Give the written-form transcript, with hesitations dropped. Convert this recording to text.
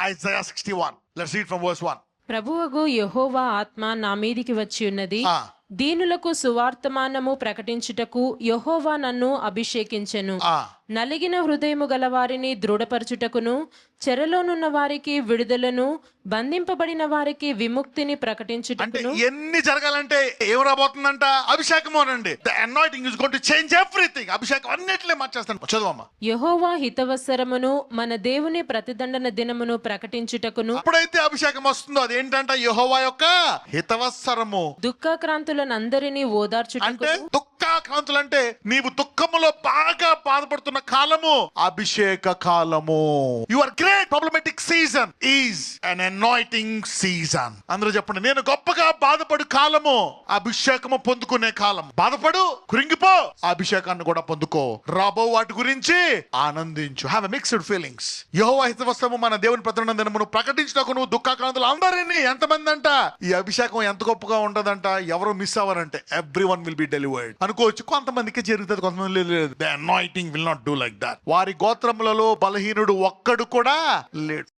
Isaiah 61. Let's read from verse 1. ప్రభువగు యెహోవా ఆత్మ నా మీదికి వచ్చి ఉన్నది, Ah. దీనులకు సువార్తమానము ప్రకటించుటకు యెహోవా నన్ను అభిషేకించెను. Ah. నలిగిన హృదయము గల వారిని దృఢపరచుటకును, చెరలోనున్న వారికి విడుదలను, బంధింపబడిన వారికి విముక్తిని అంటే ప్రకటించుటకును. ఎన్ని జరగాలంటే ఏం రాబోతుందంట? అభిషేకము అనండి. The anointing is going to change everything. అభిషేకం అన్నిటిని మార్చేస్తాను. చదవమ్మా. యెహోవా హితవత్సరమును మన దేవుని ప్రతిదండన దినమును ప్రకటించుటకును, ఎప్పుడైతే అభిషేకం వస్తుందో అదేంటంట? యెహోవా యొక్క హితవత్సరము. దుఃఖాక్రాంతులనందరినీ అంటే ఓదార్చుటకును, దుఃఖాక్రాంతులు అంటే నీవు దుఃఖములో బాగా బాధపడుతున్న కాలము అభిషేక కాలము. Your great problematic season is an anointing season. అందరూ చెప్పండి, నేను గొప్పగా బాధపడు కాలము అభిషేకము పొందుకునే కాలం. బాధపడు, కృంగిపో, అభిషేకాన్ని కూడా పొందుకో. రాబో వాటి గురించి ఆనందించు. Have a mixed feelings. Jehovah హితవత్సరము మన దేవుని ప్రతిదినమును ప్రకటించుటకు నువ్వు దుఃఖాక్రాంతులు అందరినీ. ఎంతమంది అంట? ఈ అభిషేకం ఎంత గొప్పగా ఉంటదంట, ఎవరు మిస్ అవ్వరంటే ఎవ్రీవన్ విల్ బి డెలివర్డ్ అనుకోవచ్చు. కొంతమందికి జరుగుతుంది, కొంతమంది లేదు. The anointing will not do like that. వారి గోత్రములలో బలహీనుడు ఒక్కడు కూడా లేడు.